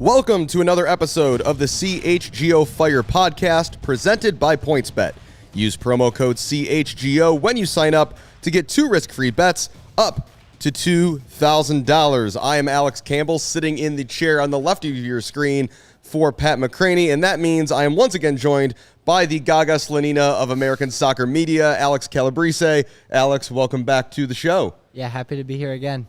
Welcome to another episode of the CHGO Fire Podcast presented by PointsBet. Use promo code CHGO when you sign up to get 2 risk-free bets up to $2,000. I am Alex Campbell, sitting in the chair on the left of your screen for Pat McCraney, and that means I am once again joined by the Gaga Slonina of American soccer media, Alex Calabrese. Alex, welcome back to the show. Yeah, happy to be here again.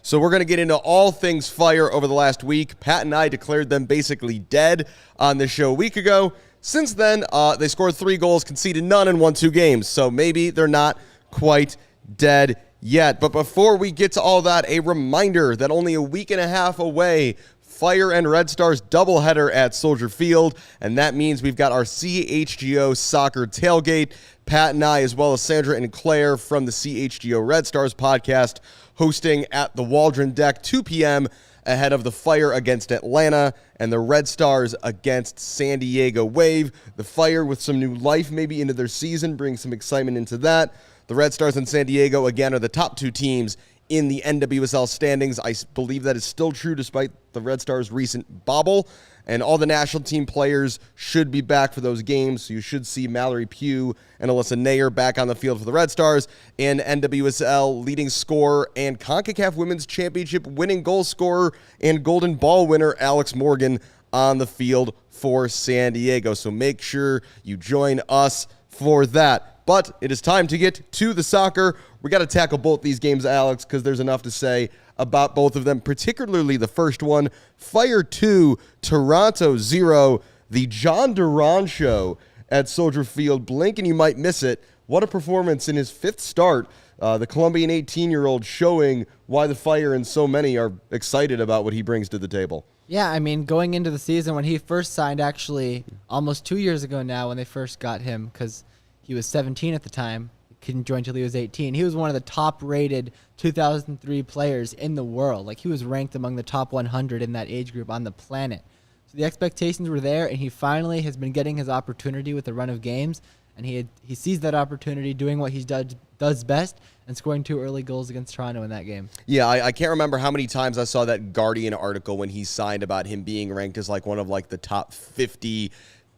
So we're going to get into all things Fire over the last week. Pat and I declared them basically dead on the show a week ago. Since then, they scored 3 goals, conceded none, and won 2 games. So maybe they're not quite dead yet. But before we get to all that, a reminder that only a week and a half away, Fire and Red Stars doubleheader at Soldier Field, and that means we've got our CHGO soccer tailgate. Pat and I, as well as Sandra and Claire from the CHGO Red Stars podcast, hosting at the Waldron Deck, 2 p.m. ahead of the Fire against Atlanta and the Red Stars against San Diego Wave. The Fire with some new life maybe into their season, bring some excitement into that. The Red Stars and San Diego, again, are the top 2 teams in the NWSL standings. I believe that is still true despite the Red Stars' recent bobble. And all the national team players should be back for those games. So you should see Mallory Pugh and Alyssa Nair back on the field for the Red Stars. And NWSL leading scorer and CONCACAF Women's Championship winning goal scorer and Golden Ball winner Alex Morgan on the field for San Diego. So make sure you join us for that. But it is time to get to the soccer. We got to tackle both these games, Alex, because there's enough to say about both of them, particularly the first one. Fire 2, Toronto 0, the John Duran show at Soldier Field. Blink and you might miss it. What a performance in his 5th start. The Colombian 18-year-old showing why the Fire and so many are excited about what he brings to the table. Yeah, I mean, going into the season when he first signed, actually almost 2 years ago now when they first got him, because he was 17 at the time, couldn't join until he was 18. He was one of the top-rated 2003 players in the world. Like, he was ranked among the top 100 in that age group on the planet. So the expectations were there, and he finally has been getting his opportunity with the run of games, and he seized that opportunity, doing what he does best, and scoring 2 early goals against Toronto in that game. Yeah, I can't remember how many times I saw that Guardian article when he signed about him being ranked as like one of like the top 50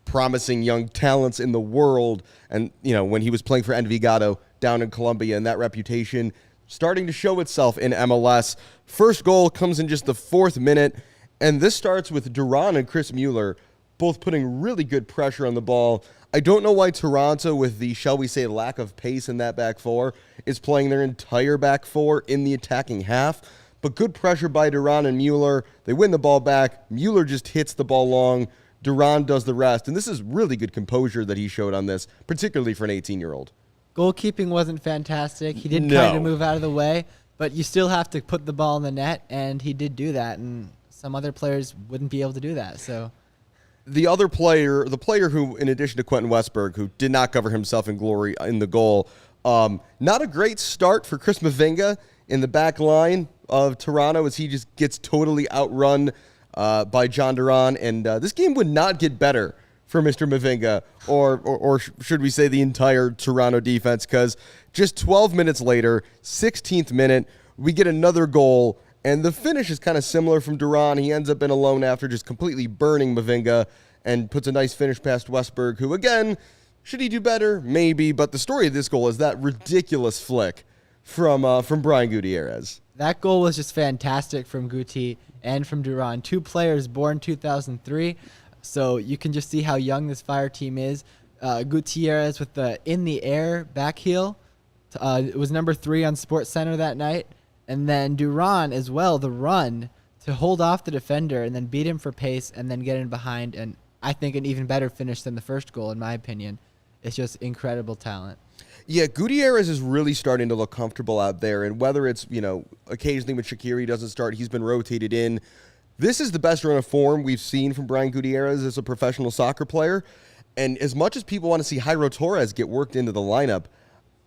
promising young talents in the world. And, you know, when he was playing for Envigado down in Colombia, and that reputation starting to show itself in MLS. First goal comes in just the 4th minute, and this starts with Duran and Chris Mueller both putting really good pressure on the ball. I don't know why Toronto, with the, shall we say, lack of pace in that back 4, is playing their entire back 4 in the attacking half. But good pressure by Duran and Mueller. They win the ball back. Mueller just hits the ball long. Duran does the rest. And this is really good composure that he showed on this, particularly for an 18-year-old. Goalkeeping wasn't fantastic. He did kind of move out of the way, but you still have to put the ball in the net, and he did do that, and some other players wouldn't be able to do that. So the other player, the player who, in addition to Quentin Westberg, who did not cover himself in glory in the goal, not a great start for Chris Mavinga in the back line of Toronto, as he just gets totally outrun by John Duran, and this game would not get better for Mr. Mavinga, or should we say the entire Toronto defense, because just 12 minutes later, 16th minute, we get another goal, and the finish is kind of similar from Duran. He ends up in alone after just completely burning Mavinga and puts a nice finish past Westberg, who, again, should he do better? Maybe, but the story of this goal is that ridiculous flick from Brian Gutierrez. That goal was just fantastic from Guti and from Duran, 2 players born 2003. So you can just see how young this Fire team is. Gutierrez with the in-the-air back heel. It was number 3 on SportsCenter that night. And then Duran as well, the run to hold off the defender and then beat him for pace and then get in behind. And I think an even better finish than the first goal, in my opinion. It's just incredible talent. Yeah, Gutierrez is really starting to look comfortable out there. And whether it's, you know, occasionally when Shaqiri doesn't start, he's been rotated in. This is the best run of form we've seen from Brian Gutierrez as a professional soccer player. And as much as people want to see Jairo Torres get worked into the lineup,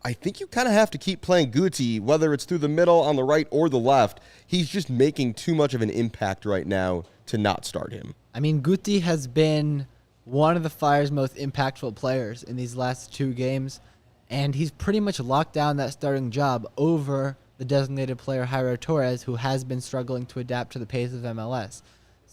I think you kind of have to keep playing Guti, whether it's through the middle, on the right, or the left. He's just making too much of an impact right now to not start him. I mean, Guti has been one of the Fire's most impactful players in these last 2 games, and he's pretty much locked down that starting job over the designated player Jairo Torres, who has been struggling to adapt to the pace of MLS.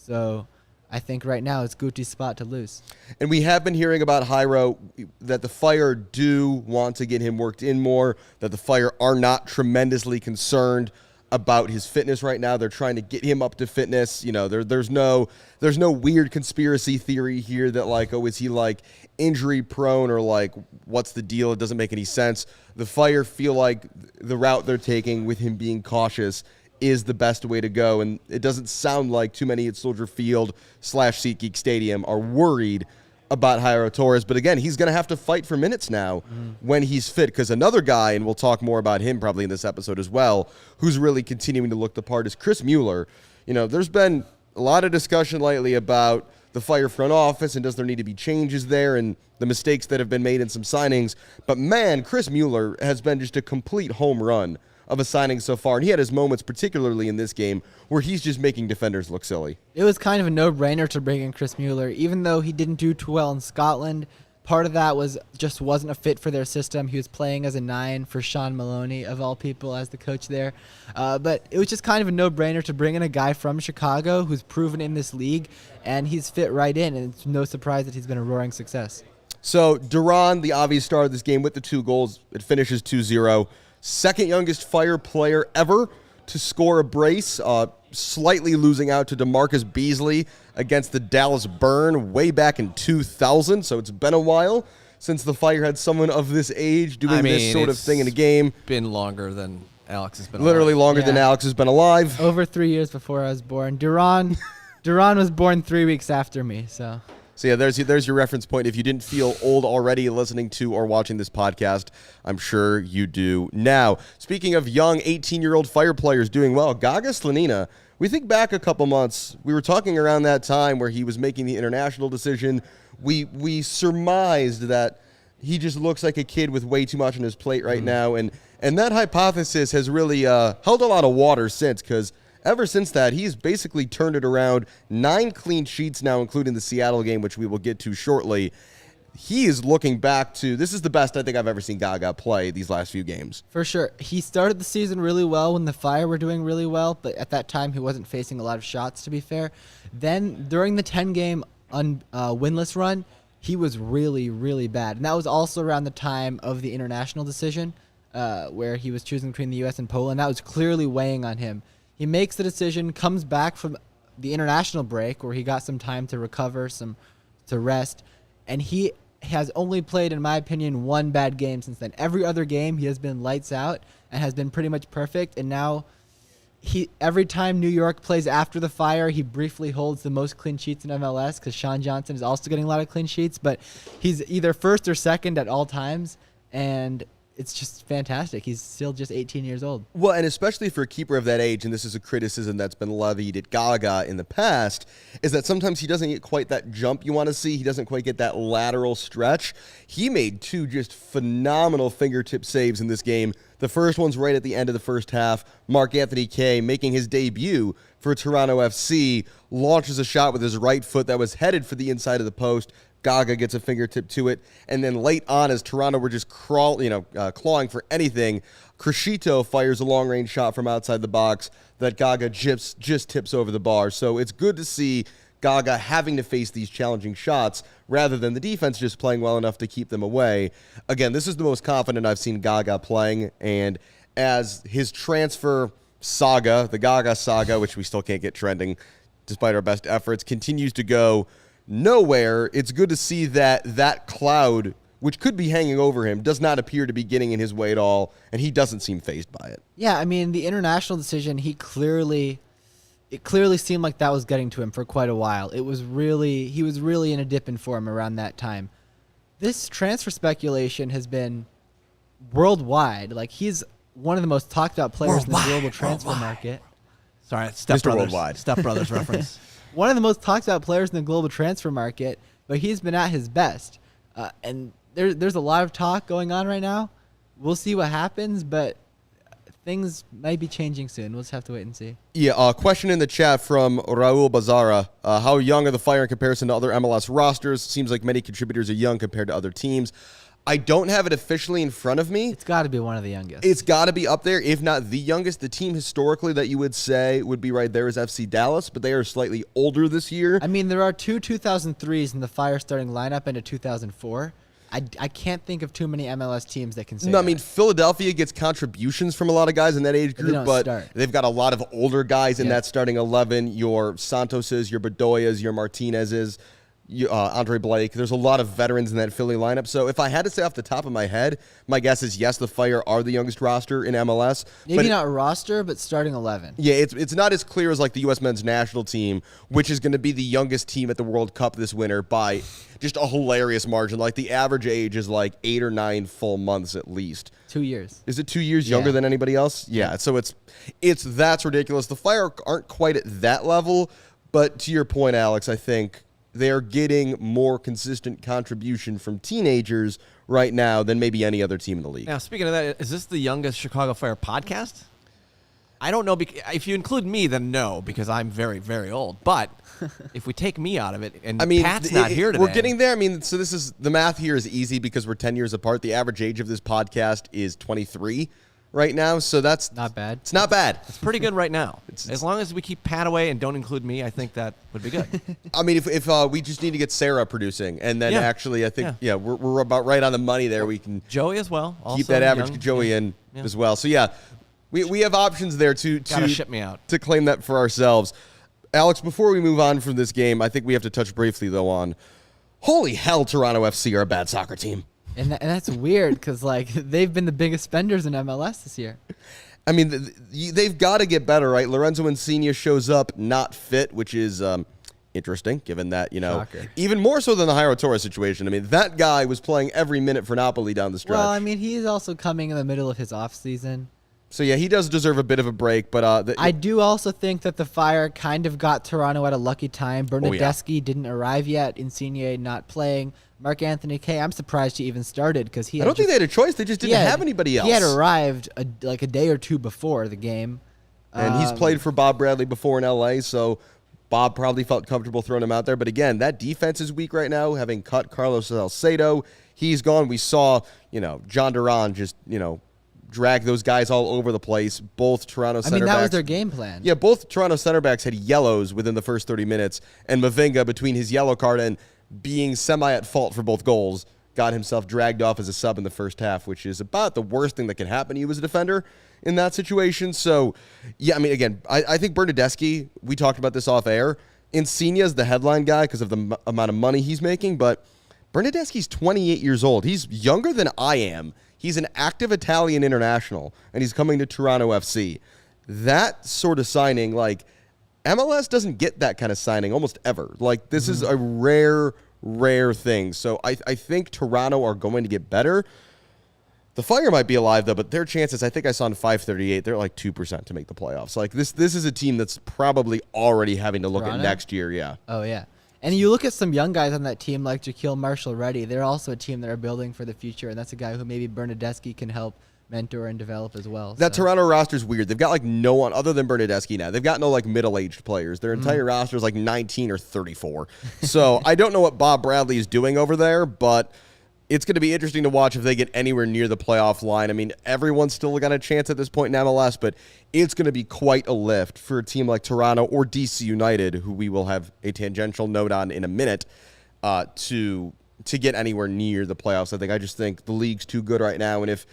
So I think right now it's Guti's spot to lose. And we have been hearing about Jairo, that the Fire do want to get him worked in more, that the Fire are not tremendously concerned about his fitness right now. They're trying to get him up to fitness. You know, there's no weird conspiracy theory here that like, oh, is he like injury prone or like what's the deal? It doesn't make any sense. The Fire feel like the route they're taking with him being cautious is the best way to go, and it doesn't sound like too many at Soldier Field / SeatGeek Stadium are worried about Jairo Torres. But again, he's going to have to fight for minutes now when he's fit, because another guy, and we'll talk more about him probably in this episode as well, who's really continuing to look the part is Chris Mueller. You know, there's been a lot of discussion lately about the Fire front office and does there need to be changes there and the mistakes that have been made in some signings. But man, Chris Mueller has been just a complete home run of a signing so far, and he had his moments, particularly in this game, where he's just making defenders look silly. It was kind of a no-brainer to bring in Chris Mueller, even though he didn't do too well in Scotland. Part of that was just wasn't a fit for their system. He was playing as a 9 for Sean Maloney, of all people, as the coach there. But it was just kind of a no-brainer to bring in a guy from Chicago who's proven in this league, and he's fit right in, and it's no surprise that he's been a roaring success. So Duran, the obvious star of this game with the 2 goals, it finishes 2-0. Second youngest Fire player ever to score a brace, slightly losing out to DeMarcus Beasley against the Dallas Burn way back in 2000. So it's been a while since the Fire had someone of this age doing this sort of thing in a game. Been longer than Alex has been Literally alive. longer than Alex has been alive. Over 3 years before I was born. Duran was born 3 weeks after me, so... So yeah, there's your reference point. If you didn't feel old already listening to or watching this podcast, I'm sure you do now. Speaking of young 18-year-old Fire players doing well, Gaga Slonina, we think back a couple months, we were talking around that time where he was making the international decision. We surmised that he just looks like a kid with way too much on his plate right now, and that hypothesis has really held a lot of water since, because ever since that, he's basically turned it around. 9 clean sheets now, including the Seattle game, which we will get to shortly. He is looking back to, this is the best I think I've ever seen Gaga play these last few games. For sure. He started the season really well when the Fire were doing really well, but at that time he wasn't facing a lot of shots, to be fair. Then during the 10-game winless run, he was really, really bad. And that was also around the time of the international decision, where he was choosing between the U.S. and Poland. That was clearly weighing on him. He makes the decision, comes back from the international break where he got some time to recover, to rest, and he has only played, in my opinion, 1 bad game since then. Every other game he has been lights out and has been pretty much perfect, and now every time New York plays after the Fire, he briefly holds the most clean sheets in MLS because Sean Johnson is also getting a lot of clean sheets, but he's either first or second at all times, and it's just fantastic. He's still just 18 years old. Well, and especially for a keeper of that age, and this is a criticism that's been levied at Gaga in the past, is that sometimes he doesn't get quite that jump you want to see. He doesn't quite get that lateral stretch. He made 2 just phenomenal fingertip saves in this game. The first one's right at the end of the first half. Mark Anthony Kaye, making his debut for Toronto FC, launches a shot with his right foot that was headed for the inside of the post. Gaga gets a fingertip to it, and then late on, as Toronto were just clawing for anything, Crescito fires a long-range shot from outside the box that Gaga just tips over the bar. So it's good to see Gaga having to face these challenging shots rather than the defense just playing well enough to keep them away. Again, this is the most confident I've seen Gaga playing, and as his transfer saga, the Gaga saga, which we still can't get trending despite our best efforts, continues to go nowhere, it's good to see that cloud, which could be hanging over him, does not appear to be getting in his way at all, and he doesn't seem fazed by it. Yeah, I mean, the international decision, it clearly seemed like that was getting to him for quite a while. He was really in a dip in form around that time. This transfer speculation has been worldwide. Like, he's one of the most talked about players in the global transfer market. Sorry, Step Mr. Brothers. Worldwide. Step Brothers reference. One of the most talked about players in the global transfer market, but he's been at his best. And there's a lot of talk going on right now. We'll see what happens, but things might be changing soon. We'll just have to wait and see. Yeah, question in the chat from Raul Bazara. How young are the Fire in comparison to other MLS rosters? Seems like many contributors are young compared to other teams. I don't have it officially in front of me. It's got to be one of the youngest. It's got to be up there, if not the youngest. The team historically that you would say would be right there is FC Dallas, but they are slightly older this year. I mean, there are two 2003s in the Fire starting lineup and a 2004. I can't think of too many MLS teams that can say No, that. I mean, Philadelphia gets contributions from a lot of guys in that age They group, don't but start. they've got a lot of older guys in Yeah. that starting 11. Your Santoses, your Bedoyas, your Martinezes, Andre Blake. There's a lot of veterans in that Philly lineup. So if I had to say off the top of my head, my guess is yes, the Fire are the youngest roster in MLS. Maybe but not roster, but starting 11. Yeah, it's not as clear as like the U.S. men's national team, which is going to be the youngest team at the World Cup this winter by just a hilarious margin. Like the average age is like 8 or 9 full months at least. 2 years. Is it 2 years younger than anybody else? Yeah, so it's that's ridiculous. The Fire aren't quite at that level, but to your point, Alex, I think they're getting more consistent contribution from teenagers right now than maybe any other team in the league. Now, speaking of that, is this the youngest Chicago Fire podcast? I don't know. If you include me, then no, because I'm very, very old. But if we take me out of it, and Pat's not here today. We're getting there. I mean, so this is the math here is easy because we're 10 years apart. The average age of this podcast is 23 right now, so that's Not bad. It's not bad. It's pretty good right now. As long as we keep Pat away and don't include me, I think that would be good. I mean, if we just need to get Sarah producing, and then actually, I think we're about right on the money there. We can Joey as well. Also keep that average young. Joey in as well. So we have options there to ship me out to claim that for ourselves. Alex, before we move on from this game, I think we have to touch briefly though on holy hell, Toronto FC are a bad soccer team. And that's weird because like they've been the biggest spenders in MLS this year. I mean, they've got to get better, right? Lorenzo Insigne shows up not fit, which is interesting, given that, Shocker. even more so than the Jairo Torres situation. I mean, that guy was playing every minute for Napoli down the stretch. Well, I mean, he's also coming in the middle of his off season. So, yeah, he does deserve a bit of a break. But I do also think that the Fire kind of got Toronto at a lucky time. Bernadeschi didn't arrive yet. Insigne not playing. Mark Anthony Kay, I'm surprised he even started because he. I don't think they had a choice. They just didn't have anybody else. He had arrived like a day or two before the game. And he's played for Bob Bradley before in L.A., so Bob probably felt comfortable throwing him out there. But again, that defense is weak right now, having cut Carlos Salcedo. He's gone. We saw, John Duran just, drag those guys all over the place. Both Toronto center backs. I mean, that was their game plan. Yeah, both Toronto center backs had yellows within the first 30 minutes. And Mavinga, between his yellow card and being semi at fault for both goals, got himself dragged off as a sub in the first half, which is about the worst thing that can happen to you as a defender in that situation. So, yeah, I mean, again, I think Bernadeschi, we talked about this off air. Insigne is the headline guy because of the amount of money he's making, but Bernadeschi's 28 years old. He's younger than I am. He's an active Italian international, and he's coming to Toronto FC. That sort of signing, like, MLS doesn't get that kind of signing almost ever. Like, this is a rare thing. So I think Toronto are going to get better. The Fire might be alive, though, but their chances, I think I saw in 538, they're like 2% to make the playoffs. Like, this is a team that's probably already having to look Toronto? at next year, yeah. Oh, yeah. And you look at some young guys on that team like Jaquil Marshall-Reddy. They're also a team that are building for the future, and that's a guy who maybe Bernadeschi can help mentor and develop as well. That Toronto roster's weird. They've got like no one other than Bernadeschi now. They've got no like middle-aged players. Their entire roster is like 19 or 34. So I don't know what Bob Bradley is doing over there, but it's going to be interesting to watch if they get anywhere near the playoff line. I mean, everyone's still got a chance at this point in MLS, but it's going to be quite a lift for a team like Toronto or DC United, who we will have a tangential note on in a minute, to get anywhere near the playoffs. I just think the league's too good right now, and if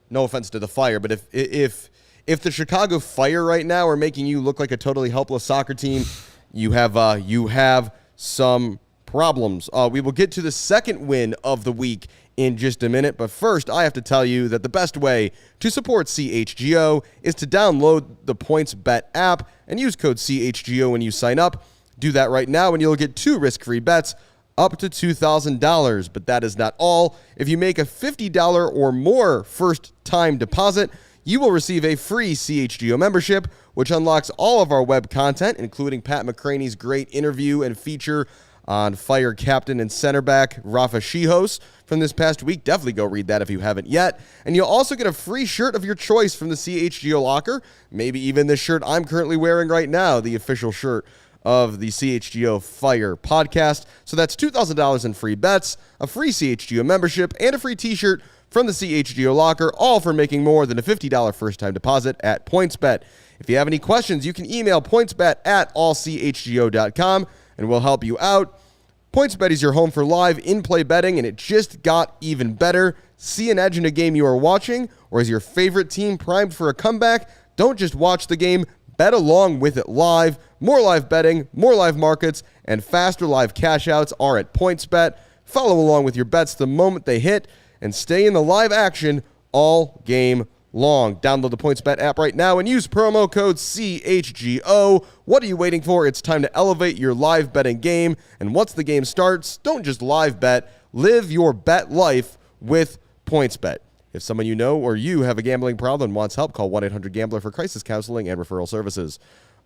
no offense to the Fire, but if the Chicago Fire right now are making you look like a totally helpless soccer team, you have some problems. We will get to the second win of the week in just a minute, but first I have to tell you that the best way to support CHGO is to download the PointsBet app and use code CHGO when you sign up. Do that right now and you'll get 2 risk-free bets up to $2,000, but that is not all. If you make a $50 or more first-time deposit, you will receive a free CHGO membership, which unlocks all of our web content, including Pat McCraney's great interview and feature on Fire captain and center back Rafa Shihos from this past week. Definitely go read that if you haven't yet. And you'll also get a free shirt of your choice from the CHGO locker, maybe even the shirt I'm currently wearing right now, the official shirt of the CHGO Fire Podcast. So that's $2,000 in free bets, a free CHGO membership, and a free t-shirt from the CHGO Locker, all for making more than a $50 first-time deposit at PointsBet. If you have any questions, you can email pointsbet@allchgo.com, and we'll help you out. PointsBet is your home for live in-play betting, and it just got even better. See an edge in a game you are watching, or is your favorite team primed for a comeback? Don't just watch the game, bet along with it live. More live betting, more live markets, and faster live cash-outs are at PointsBet. Follow along with your bets the moment they hit, and stay in the live action all game long. Download the PointsBet app right now and use promo code CHGO. What are you waiting for? It's time to elevate your live betting game. And once the game starts, don't just live bet. Live your bet life with PointsBet. If someone you know or you have a gambling problem and wants help, call 1-800-GAMBLER for crisis counseling and referral services.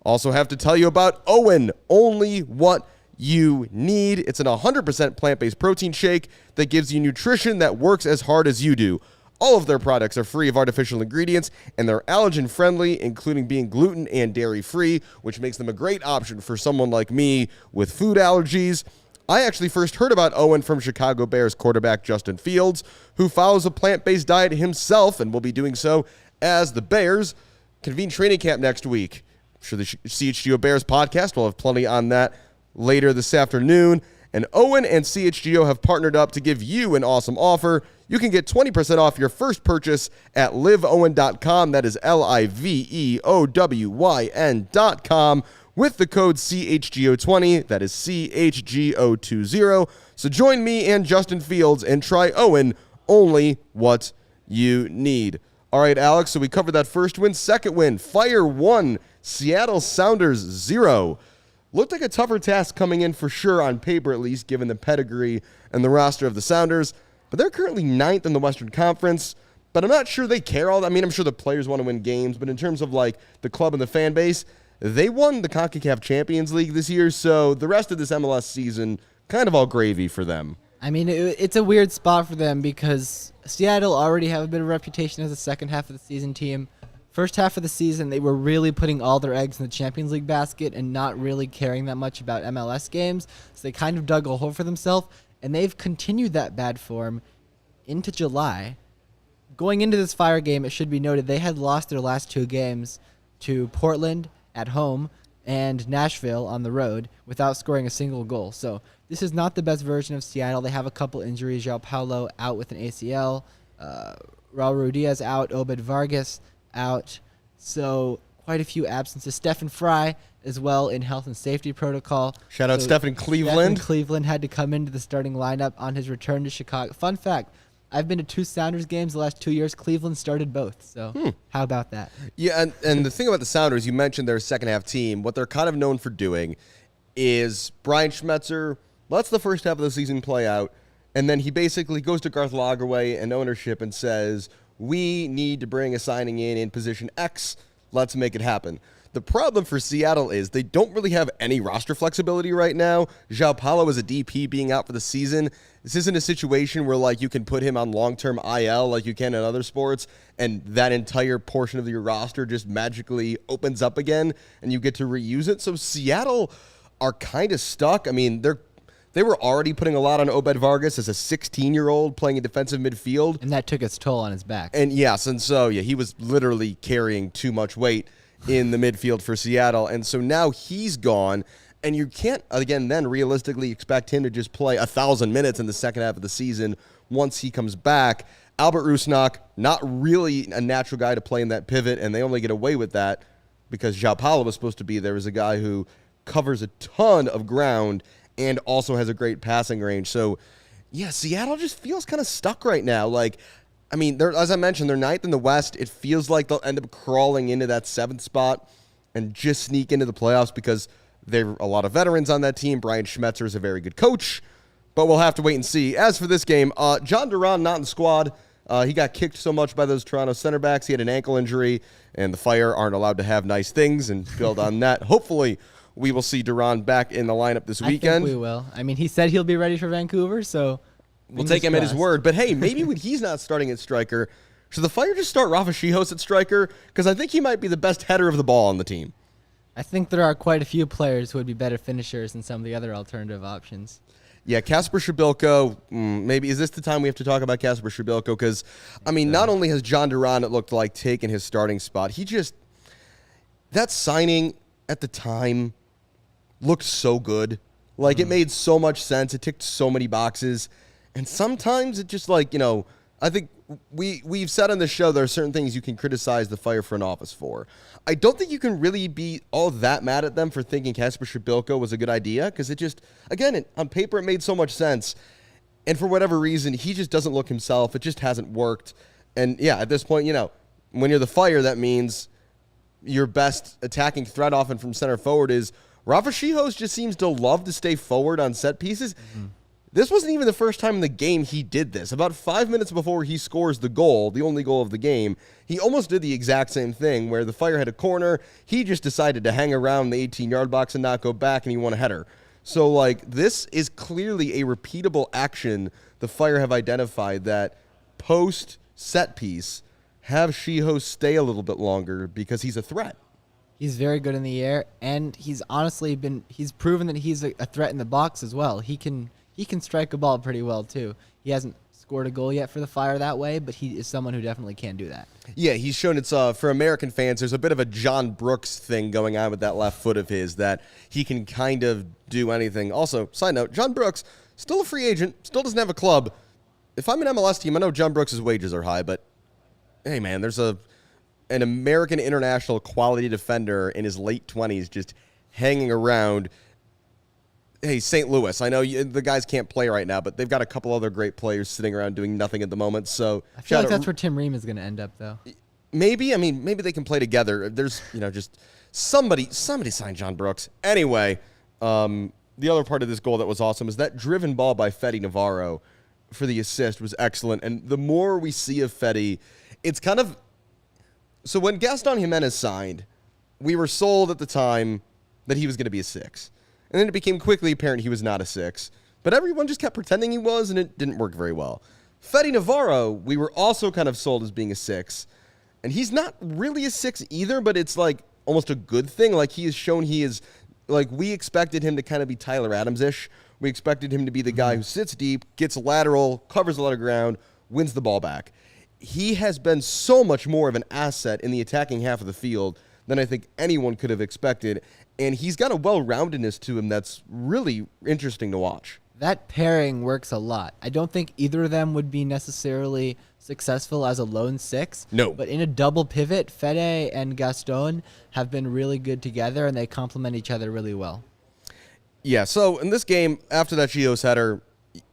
Also have to tell you about Owen, only what you need. It's an 100% plant-based protein shake that gives you nutrition that works as hard as you do. All of their products are free of artificial ingredients, and they're allergen-friendly, including being gluten and dairy-free, which makes them a great option for someone like me with food allergies. I actually first heard about Owen from Chicago Bears quarterback Justin Fields, who follows a plant-based diet himself and will be doing so as the Bears convene training camp next week. I'm sure the CHGO Bears podcast will have plenty on that later this afternoon. And Owen and CHGO have partnered up to give you an awesome offer. You can get 20% off your first purchase at liveowen.com. That is LIVEOWYN.com with the code CHGO20. That is CHGO20. So join me and Justin Fields and try Owen, only what you need. All right, Alex, so we covered that first win. Second win, Fire 1, Seattle Sounders 0. Looked like a tougher task coming in for sure, on paper at least, given the pedigree and the roster of the Sounders. But they're currently 9th in the Western Conference. But I'm not sure they care all that. I mean, I'm sure the players want to win games. But in terms of, like, the club and the fan base, they won the CONCACAF Champions League this year. So the rest of this MLS season, kind of all gravy for them. I mean, it's a weird spot for them because Seattle already have a bit of a reputation as a second half of the season team. First half of the season, they were really putting all their eggs in the Champions League basket and not really caring that much about MLS games. So they kind of dug a hole for themselves, and they've continued that bad form into July. Going into this Fire game, it should be noted, they had lost their last 2 games to Portland at home and Nashville on the road without scoring a single goal. So this is not the best version of Seattle. They have a couple injuries. João Paulo out with an ACL. Raul Ruidiaz out. Obed Vargas out. So quite a few absences. Stephen Fry as well in health and safety protocol. Shout out Stephen Cleveland. Stephen Cleveland had to come into the starting lineup on his return to Chicago. Fun fact, I've been to 2 Sounders games the last 2 years. Cleveland started both. So how about that? Yeah, and the thing about the Sounders, you mentioned their second half team. What they're kind of known for doing is Brian Schmetzer lets the first half of the season play out, and then he basically goes to Garth Lagerwey and ownership and says, we need to bring a signing in position X. Let's make it happen. The problem for Seattle is they don't really have any roster flexibility right now. João Paulo is a DP being out for the season. This isn't a situation where, like, you can put him on long-term IL like you can in other sports, and that entire portion of your roster just magically opens up again, and you get to reuse it. So Seattle are kind of stuck. I mean, they were already putting a lot on Obed Vargas as a 16-year-old playing in defensive midfield. And that took its toll on his back. And yes, and so, yeah, he was literally carrying too much weight in the midfield for Seattle. And so now he's gone, and you can't, again, then realistically expect him to just play 1,000 minutes in the second half of the season once he comes back. Albert Rusnak, not really a natural guy to play in that pivot, and they only get away with that because João Paulo was supposed to be there as a guy who covers a ton of ground and also has a great passing range. So, yeah, Seattle just feels kind of stuck right now. Like, I mean, as I mentioned, they're 9th in the West. It feels like they'll end up crawling into that 7th spot and just sneak into the playoffs because there are a lot of veterans on that team. Brian Schmetzer is a very good coach, but we'll have to wait and see. As for this game, John Duran not in the squad. He got kicked so much by those Toronto center backs. He had an ankle injury, and the Fire aren't allowed to have nice things and build on that. Hopefully, we will see Duran back in the lineup this weekend. I think we will. I mean, he said he'll be ready for Vancouver, so we'll take him at his word. But, hey, maybe when he's not starting at striker, should the Fire just start Rafa Shihos at striker? Because I think he might be the best header of the ball on the team. I think there are quite a few players who would be better finishers than some of the other alternative options. Yeah, Kasper Shabilko, maybe is this the time we have to talk about Kasper Shabilko? Because, I mean, not only has John Duran, it looked like, taken his starting spot, that signing at the time looked so good. Like, it made so much sense. It ticked so many boxes. And sometimes it just, like, I think we've said on the show there are certain things you can criticize the Fire front office for. I don't think you can really be all that mad at them for thinking Kasper Shabilko was a good idea, because it just, again, on paper it made so much sense. And for whatever reason, he just doesn't look himself. It just hasn't worked. And, yeah, at this point, when you're the Fire, that means your best attacking threat often from center forward is Rafa Schihos just seems to love to stay forward on set pieces. Mm-hmm. This wasn't even the first time in the game he did this. About 5 minutes before he scores the goal, the only goal of the game, he almost did the exact same thing where the Fire had a corner. He just decided to hang around the 18-yard box and not go back, and he won a header. So, this is clearly a repeatable action the Fire have identified that post-set piece have Schihos stay a little bit longer because he's a threat. He's very good in the air, and he's proven that he's a threat in the box as well. He can strike a ball pretty well, too. He hasn't scored a goal yet for the Fire that way, but he is someone who definitely can do that. Yeah, he's shown it's, for American fans, there's a bit of a John Brooks thing going on with that left foot of his, that he can kind of do anything. Also, side note, John Brooks, still a free agent, still doesn't have a club. If I'm an MLS team, I know John Brooks' wages are high, but hey, man, there's an American international quality defender in his late 20s just hanging around. Hey, St. Louis, I know the guys can't play right now, but they've got a couple other great players sitting around doing nothing at the moment. So I feel like that's where Tim Ream is going to end up, though. Maybe. I mean, maybe they can play together. There's, just somebody sign John Brooks. Anyway, the other part of this goal that was awesome is that driven ball by Fetty Navarro for the assist was excellent. And the more we see of Fetty, it's kind of... So when Gaston Jimenez signed, we were sold at the time that he was going to be a 6. And then it became quickly apparent he was not a 6. But everyone just kept pretending he was, and it didn't work very well. Fetty Navarro, we were also kind of sold as being a 6. And he's not really a 6 either, but it's like almost a good thing. Like, he has shown he is, like, we expected him to kind of be Tyler Adams-ish. We expected him to be the guy who sits deep, gets lateral, covers a lot of ground, wins the ball back. He has been so much more of an asset in the attacking half of the field than I think anyone could have expected. And he's got a well-roundedness to him that's really interesting to watch. That pairing works a lot. I don't think either of them would be necessarily successful as a lone 6. No. But in a double pivot, Fede and Gaston have been really good together, and they complement each other really well. Yeah, so in this game, after that Schihos header,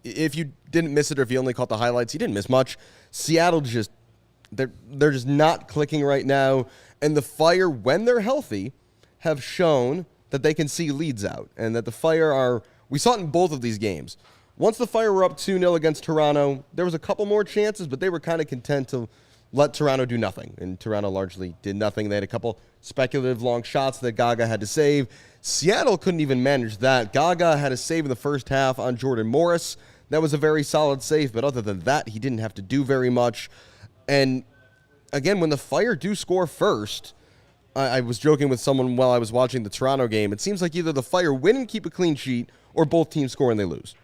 if you didn't miss it or if you only caught the highlights, you didn't miss much. Seattle they're just not clicking right now. And the Fire, when they're healthy, have shown that they can see leads out. And that the Fire we saw it in both of these games. Once the Fire were up 2-0 against Toronto, there was a couple more chances, but they were kind of content to let Toronto do nothing. And Toronto largely did nothing. They had a couple speculative long shots that Gaga had to save. Seattle couldn't even manage that. Gaga had a save in the first half on Jordan Morris. That was a very solid save, but other than that, he didn't have to do very much. And again, when the Fire do score first, I was joking with someone while I was watching the Toronto game, it seems like either the Fire win and keep a clean sheet, or both teams score and they lose.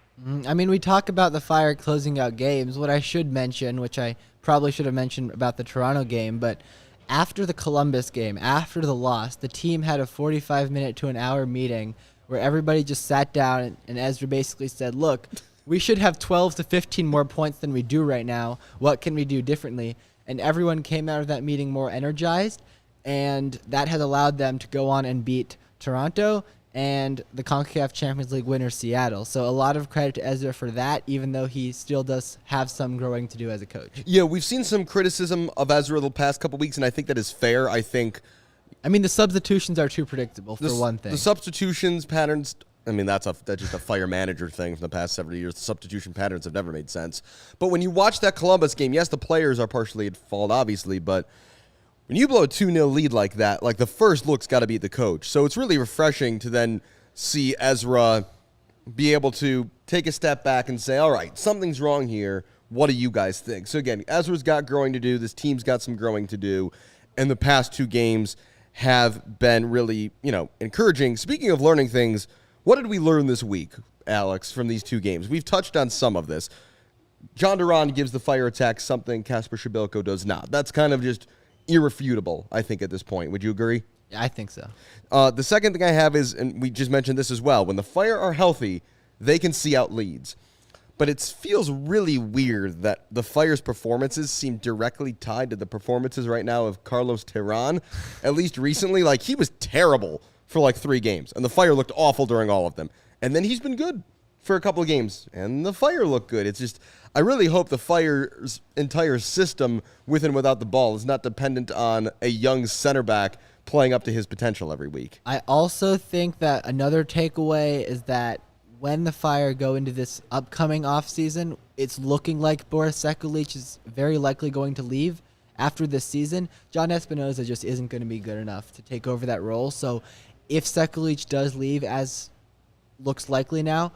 I mean, we talk about the Fire closing out games. What I should mention, which I probably should have mentioned about the Toronto game, but after the Columbus game, after the loss, the team had a 45-minute to an hour meeting where everybody just sat down and Ezra basically said, look, we should have 12 to 15 more points than we do right now. What can we do differently? And everyone came out of that meeting more energized, and that has allowed them to go on and beat Toronto and the CONCACAF Champions League winner Seattle. So a lot of credit to Ezra for that, even though he still does have some growing to do as a coach. Yeah, we've seen some criticism of Ezra the past couple weeks, and I think that is fair. I mean, the substitutions are too predictable, for one thing. The substitutions patterns, I mean, that's just a Fire manager thing from the past several years. The substitution patterns have never made sense. But when you watch that Columbus game, yes, the players are partially at fault, obviously, but when you blow a 2-0 lead like that, like, the first look's got to be the coach. So it's really refreshing to then see Ezra be able to take a step back and say, all right, something's wrong here. What do you guys think? So again, Ezra's got growing to do. This team's got some growing to do. And the past two games have been really, encouraging. Speaking of learning things, what did we learn this week, Alex, from these two games? We've touched on some of this. John Duran gives the Fire attack something Kasper Šibilko does not. That's kind of just irrefutable, I think, at this point. Would you agree? Yeah, I think so. The second thing I have is, and we just mentioned this as well, when the Fire are healthy, they can see out leads. But it feels really weird that the Fire's performances seem directly tied to the performances right now of Carlos Terán. At least recently, he was terrible for 3 games, and the Fire looked awful during all of them. And then he's been good for a couple of games, and the Fire looked good. It's just, I really hope the Fire's entire system, with and without the ball, is not dependent on a young center back playing up to his potential every week. I also think that another takeaway is that when the Fire go into this upcoming offseason, it's looking like Boris Sekulic is very likely going to leave after this season. John Espinoza just isn't going to be good enough to take over that role. So if Sekulic does leave, as looks likely now,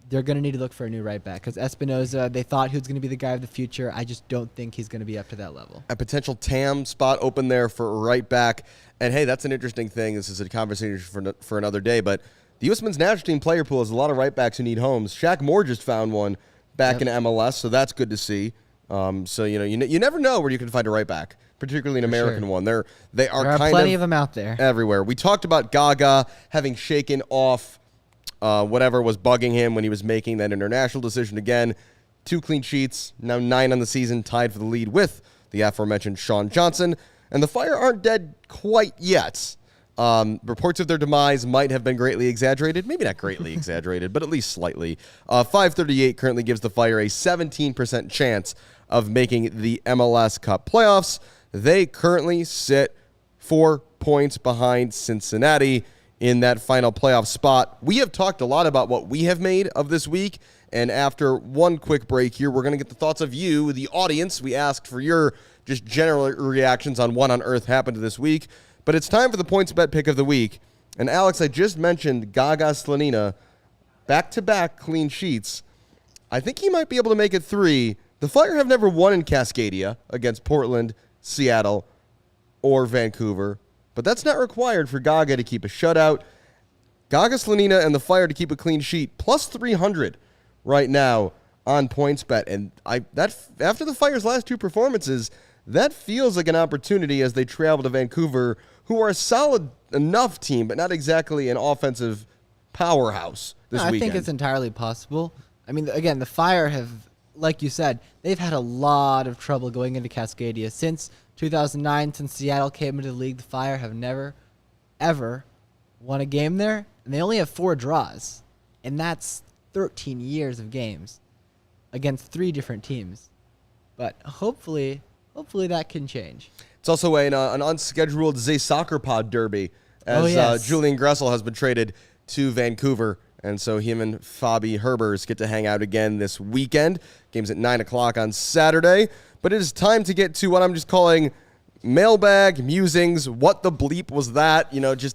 they're going to need to look for a new right back, because Espinoza, they thought he was going to be the guy of the future. I just don't think he's going to be up to that level. A potential TAM spot open there for a right back. And, hey, that's an interesting thing. This is a conversation for another day, but the U.S. men's national team player pool has a lot of right backs who need homes. Shaq Moore just found one back in MLS, so that's good to see. So, you never know where you can find a right back, particularly an American one. They are there are kind plenty of them out there. Everywhere. We talked about Gaga having shaken off whatever was bugging him when he was making that international decision again. 2 clean sheets, now 9 on the season, tied for the lead with the aforementioned Sean Johnson. And the Fire aren't dead quite yet. Reports of their demise might have been greatly exaggerated. Maybe not greatly exaggerated, but at least slightly. 538 currently gives the Fire a 17% chance of making the MLS Cup playoffs. They currently sit 4 points behind Cincinnati in that final playoff spot. We have talked a lot about what we have made of this week, and after one quick break here, we're going to get the thoughts of you, the audience. We asked for your just general reactions on what on earth happened this week. But it's time for the PointsBet pick of the week. And Alex, I just mentioned Gaga Slonina, back-to-back clean sheets. I think he might be able to make it 3. The Fire have never won in Cascadia against Portland, Seattle, or Vancouver. But that's not required for Gaga to keep a shutout. Gaga Slonina and the Fire to keep a clean sheet, plus 300 right now on PointsBet. And after the Fire's last 2 performances, that feels like an opportunity as they travel to Vancouver, who are a solid enough team, but not exactly an offensive powerhouse this weekend. I think it's entirely possible. I mean, again, the Fire have, like you said, they've had a lot of trouble going into Cascadia. Since 2009, since Seattle came into the league, the Fire have never, ever won a game there, and they only have 4 draws. And that's 13 years of games against 3 different teams. But hopefully that can change. It's also an unscheduled Zay Soccer Pod derby, as Julian Gressel has been traded to Vancouver. And so him and Fabi Herbers get to hang out again this weekend. Game's at 9 o'clock on Saturday. But it is time to get to what I'm just calling mailbag musings. What the bleep was that? It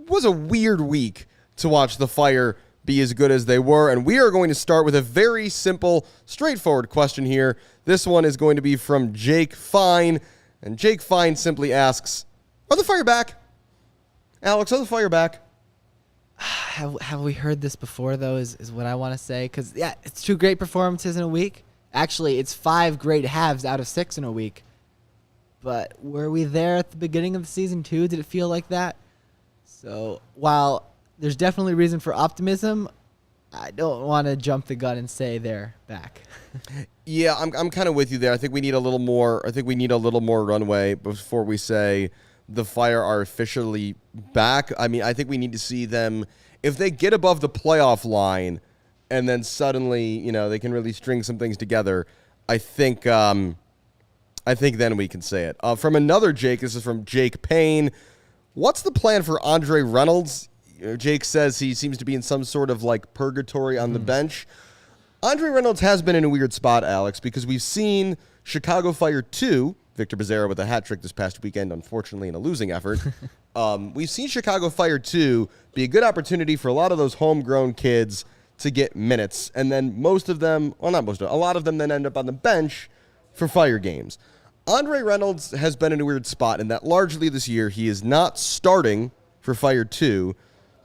was a weird week to watch the Fire be as good as they were. And we are going to start with a very simple, straightforward question here. This one is going to be from Jake Fine. And Jake Fine simply asks, are the Fire back? Alex, are the Fire back? Have we heard this before, though, is what I want to say. Because, it's 2 great performances in a week. Actually, it's 5 great halves out of 6 in a week. But were we there at the beginning of the season, too? Did it feel like that? So, while there's definitely reason for optimism, I don't want to jump the gun and say they're back. Yeah, I'm kind of with you there. I think we need a little more. I think we need a little more runway before we say the Fire are officially back. I mean, I think we need to see them, if they get above the playoff line, and then suddenly they can really string some things together. I think then we can say it. From another Jake, this is from Jake Payne. What's the plan for Andre Reynolds? Jake says he seems to be in some sort of purgatory on the bench. Andre Reynolds has been in a weird spot, Alex, because we've seen Chicago Fire 2, Victor Becerra with a hat trick this past weekend, unfortunately in a losing effort. We've seen Chicago Fire 2 be a good opportunity for a lot of those homegrown kids to get minutes. And then a lot of them then end up on the bench for Fire games. Andre Reynolds has been in a weird spot in that largely this year he is not starting for Fire 2,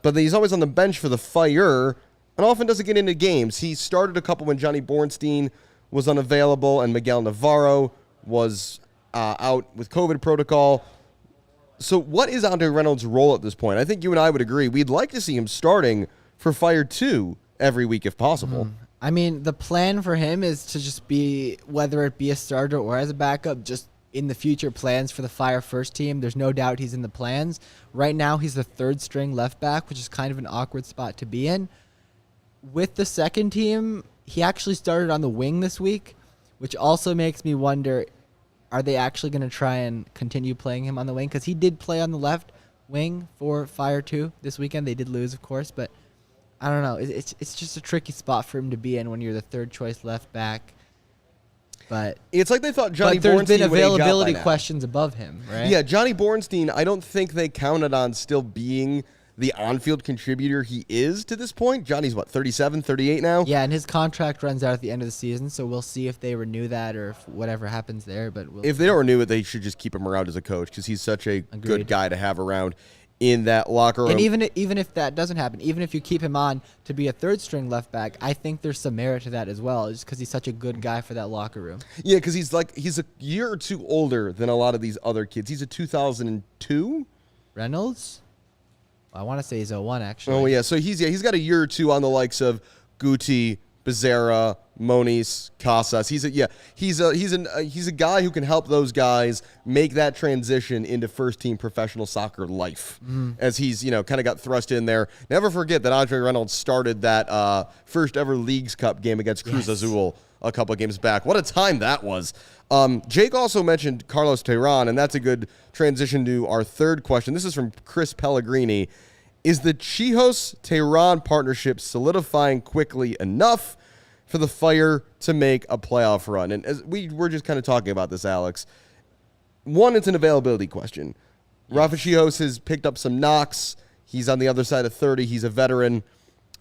but he's always on the bench for the Fire and often doesn't get into games. He started a couple when Johnny Bornstein was unavailable and Miguel Navarro was out with COVID protocol. So what is Andre Reynolds' role at this point? I think you and I would agree. We'd like to see him starting for Fire 2 every week if possible. I mean, the plan for him is to just be, whether it be a starter or as a backup, just in the future plans for the Fire first team. There's no doubt he's in the plans. Right now, he's the third string left back, which is kind of an awkward spot to be in. With the second team, he actually started on the wing this week, which also makes me wonder, are they actually going to try and continue playing him on the wing? Because he did play on the left wing for Fire 2 this weekend. They did lose, of course, but I don't know. It's just a tricky spot for him to be in when you're the third choice left back. But it's like they thought Johnny Bornstein there's been would age out by availability now. questions above him, right? Yeah, Johnny Bornstein, I don't think they counted on still being the on-field contributor he is to this point. Johnny's, 37, 38 now? Yeah, and his contract runs out at the end of the season, so we'll see if they renew that or if whatever happens there. But if they don't renew it, they should just keep him around as a coach because he's such a good Agreed. guy to have around in that locker room. And even if that doesn't happen, even if you keep him on to be a third-string left back, I think there's some merit to that as well, just because he's such a good guy for that locker room. Yeah, because he's a year or two older than a lot of these other kids. He's a 2002? Reynolds? I want to say he's 01, actually. Oh, yeah. So he's got a year or two on the likes of Guti, Becerra, Moniz, Casas. He's a guy who can help those guys make that transition into first-team professional soccer life as he's, kind of got thrust in there. Never forget that Andre Reynolds started that first-ever Leagues Cup game against Cruz Azul a couple of games back. What a time that was. Jake also mentioned Carlos Terán, and that's a good transition to our third question. This is from Chris Pellegrini. Is the Chijos-Terán partnership solidifying quickly enough for the Fire to make a playoff run? And as we were just kind of talking about this, Alex, one, it's an availability question. Rafa Chijos has picked up some knocks. He's on the other side of 30. He's a veteran.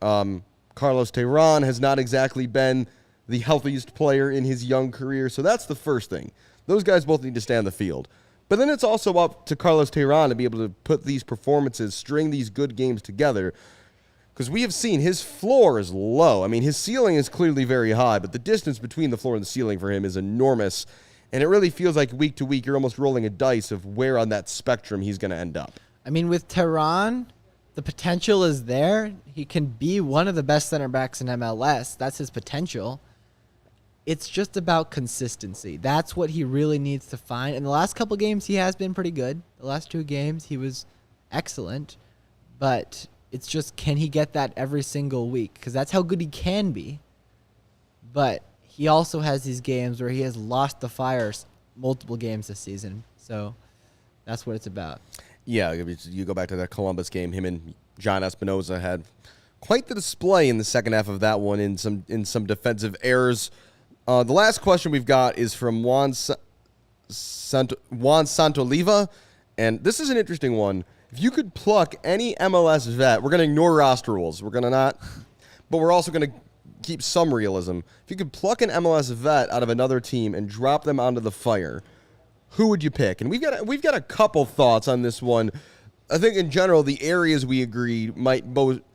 Carlos Terán has not exactly been the healthiest player in his young career. So that's the first thing. Those guys both need to stay on the field. But then it's also up to Carlos Terán to be able to put these performances, string these good games together. Because we have seen his floor is low. I mean, his ceiling is clearly very high, but the distance between the floor and the ceiling for him is enormous. And it really feels like week to week, you're almost rolling a dice of where on that spectrum he's going to end up. I mean, with Terán, the potential is there. He can be one of the best center backs in MLS. That's his potential. It's just about consistency. That's what he really needs to find. In the last couple games, he has been pretty good. The last 2 games, he was excellent. But it's just, can he get that every single week? Because that's how good he can be. But he also has these games where he has lost the Fire multiple games this season. So that's what it's about. Yeah, you go back to that Columbus game. Him and John Espinoza had quite the display in the second half of that one in some defensive errors. The last question we've got is from Juan Santoliva, and this is an interesting one. If you could pluck any MLS vet, we're going to ignore roster rules. We're going to not, but we're also going to keep some realism. If you could pluck an MLS vet out of another team and drop them onto the Fire, who would you pick? And we've got a couple thoughts on this one. I think in general, the areas we agreed might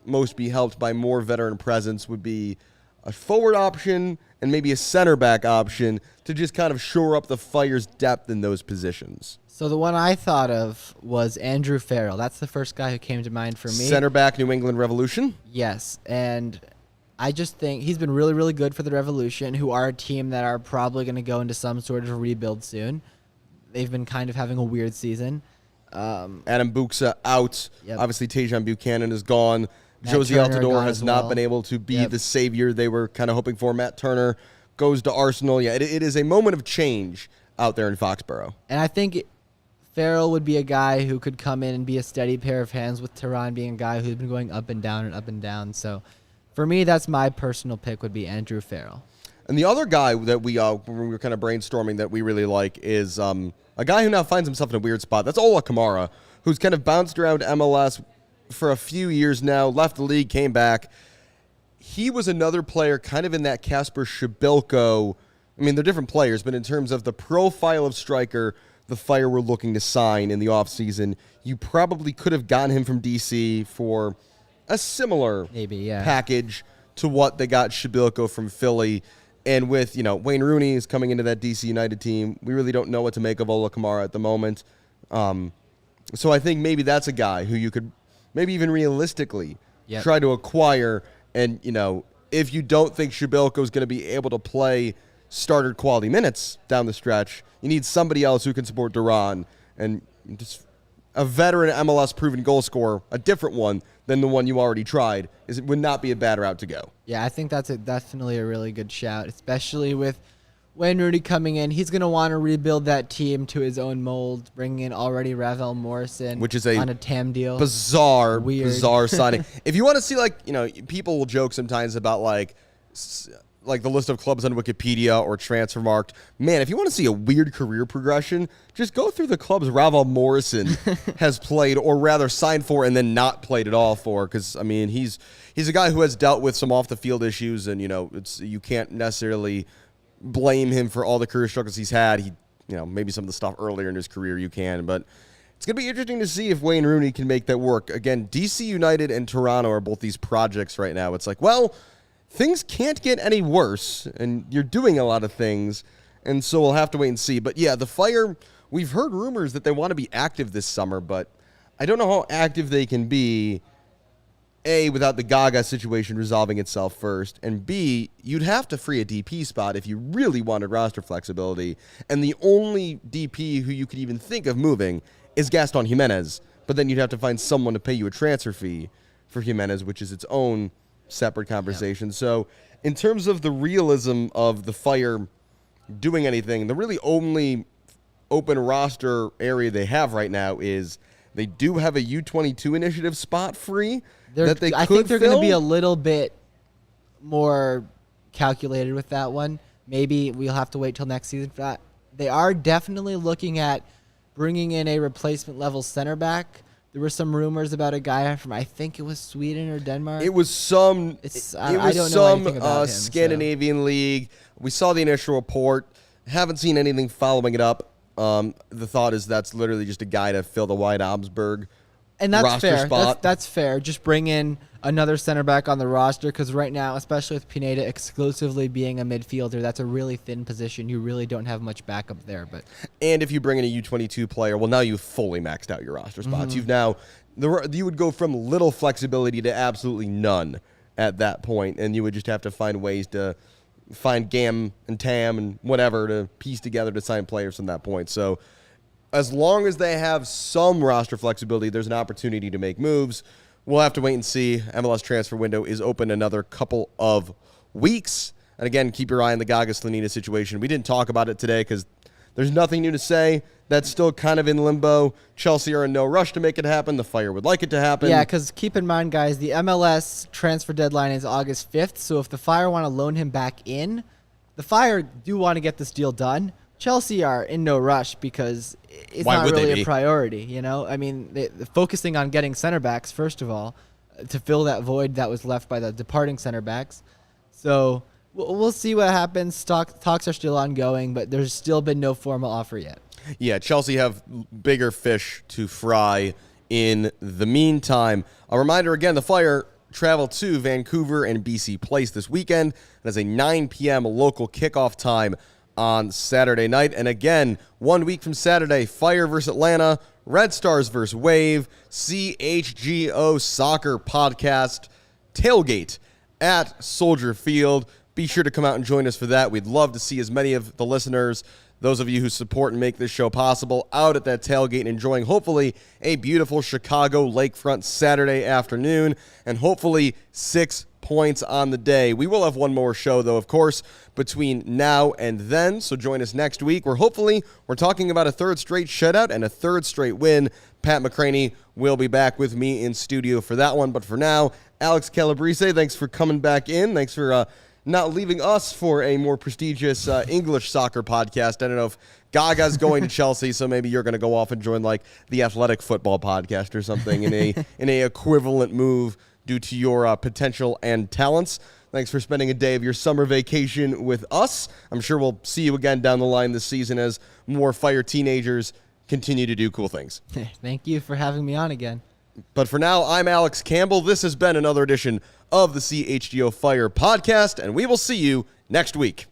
most be helped by more veteran presence would be a forward option and maybe a center back option to just kind of shore up the Fire's depth in those positions. So the one I thought of was Andrew Farrell. That's the first guy who came to mind for me. Center back, New England Revolution? Yes, and I just think he's been really, really good for the Revolution, who are a team that are probably going to go into some sort of a rebuild soon. They've been kind of having a weird season. Adam Buxa out. Yep. Obviously, Tejan Buchanan is gone. Matt Josie Turner Altidore gone has as not well. been able to be Yep. the savior they were kind of hoping for. Matt Turner goes to Arsenal. Yeah, it is a moment of change out there in Foxborough. And I think Farrell would be a guy who could come in and be a steady pair of hands, with Terán being a guy who's been going up and down and up and down. So for me, that's my personal pick, would be Andrew Farrell. And the other guy that we were kind of brainstorming that we really like is a guy who now finds himself in a weird spot. That's Ola Kamara, who's kind of bounced around MLS for a few years now, left the league, came back. He was another player kind of in that Kasper Shibilko I mean, they're different players, but in terms of the profile of striker the Fire were looking to sign in the offseason, you probably could have gotten him from DC for a similar package to what they got Shibilko from Philly. And with, Wayne Rooney is coming into that DC United team, we really don't know what to make of Ola Kamara at the moment. So I think maybe that's a guy who you could maybe even realistically try to acquire. And, if you don't think Shibilko is going to be able to play starter quality minutes down the stretch, you need somebody else who can support Duran, and just a veteran MLS proven goal scorer, a different one than the one you already tried, would not be a bad route to go. Yeah, I think that's definitely a really good shout, especially with Wayne Rooney coming in. He's going to want to rebuild that team to his own mold, bringing in already Ravel Morrison, which is on a TAM deal. Bizarre signing. If you want to see, people will joke sometimes about the list of clubs on Wikipedia or Transfermarkt. Man, if you want to see a weird career progression, just go through the clubs Ravel Morrison has played, or rather signed for and then not played at all for. Because he's a guy who has dealt with some off the field issues, and you can't necessarily blame him for all the career struggles he's had. He, maybe some of the stuff earlier in his career you can, but it's going to be interesting to see if Wayne Rooney can make that work. Again, DC United and Toronto are both these projects right now. It's things can't get any worse, and you're doing a lot of things, and so we'll have to wait and see. But yeah, the Fire, we've heard rumors that they want to be active this summer, but I don't know how active they can be, A, without the Gaga situation resolving itself first, and B, you'd have to free a DP spot if you really wanted roster flexibility, and the only DP who you could even think of moving is Gaston Jimenez, but then you'd have to find someone to pay you a transfer fee for Jimenez, which is its own separate conversation. Yep. So in terms of the realism of the Fire doing anything, the really only open roster area they have right now is they do have a U22 initiative spot free that they could I think they're going to be a little bit more calculated with that one. Maybe we'll have to wait till next season for that. They are definitely looking at bringing in a replacement level center back. There were some rumors about a guy from, I think it was Sweden or Denmark. It was some Scandinavian league. We saw the initial report. Haven't seen anything following it up. The thought is that's literally just a guy to fill the Wyatt Obsberg and that's roster fair. spot. That's fair. Just bring in another center back on the roster, because right now, especially with Pineda exclusively being a midfielder, that's a really thin position. You really don't have much backup there. And if you bring in a U22 player, well, now you've fully maxed out your roster spots. You've now you would go from little flexibility to absolutely none at that point, and you would just have to find ways to find Gam and Tam and whatever to piece together to sign players from that point. So as long as they have some roster flexibility, there's an opportunity to make moves. We'll have to wait and see. MLS transfer window is open another couple of weeks. And again, keep your eye on the Gaga Slonina situation. We didn't talk about it today because there's nothing new to say. That's still kind of in limbo. Chelsea are in no rush to make it happen. The Fire would like it to happen. Yeah, because keep in mind, guys, the MLS transfer deadline is August 5th. So if the Fire want to loan him back in, the Fire do want to get this deal done. Chelsea are in no rush because it's not really a priority, they're focusing on getting center backs, first of all, to fill that void that was left by the departing center backs. So we'll see what happens. Talks are still ongoing, but there's still been no formal offer yet. Yeah, Chelsea have bigger fish to fry in the meantime. A reminder again, the Fire travel to Vancouver and BC Place this weekend. That's a 9 p.m. local kickoff time on Saturday night. And again, 1 week from Saturday, Fire versus Atlanta, Red Stars versus Wave, CHGO Soccer Podcast, tailgate at Soldier Field. Be sure to come out and join us for that. We'd love to see as many of the listeners, those of you who support and make this show possible, out at that tailgate and enjoying hopefully a beautiful Chicago lakefront Saturday afternoon, and hopefully 6 points on the day. We will have one more show, though, of course, between now and then, so join us next week, where hopefully we're talking about a third straight shutout and a third straight win. Pat McCraney will be back with me in studio for that one, but for now, Alex Calabrese, thanks for coming back in. Thanks for not leaving us for a more prestigious English soccer podcast. I don't know if Gaga's going to Chelsea, so maybe you're going to go off and join like the Athletic Football Podcast or something in a equivalent move due to your potential and talents. Thanks for spending a day of your summer vacation with us. I'm sure we'll see you again down the line this season as more fire teenagers continue to do cool things. Thank you for having me on again. But for now, I'm Alex Campbell. This has been another edition of the CHGO Fire Podcast, and we will see you next week.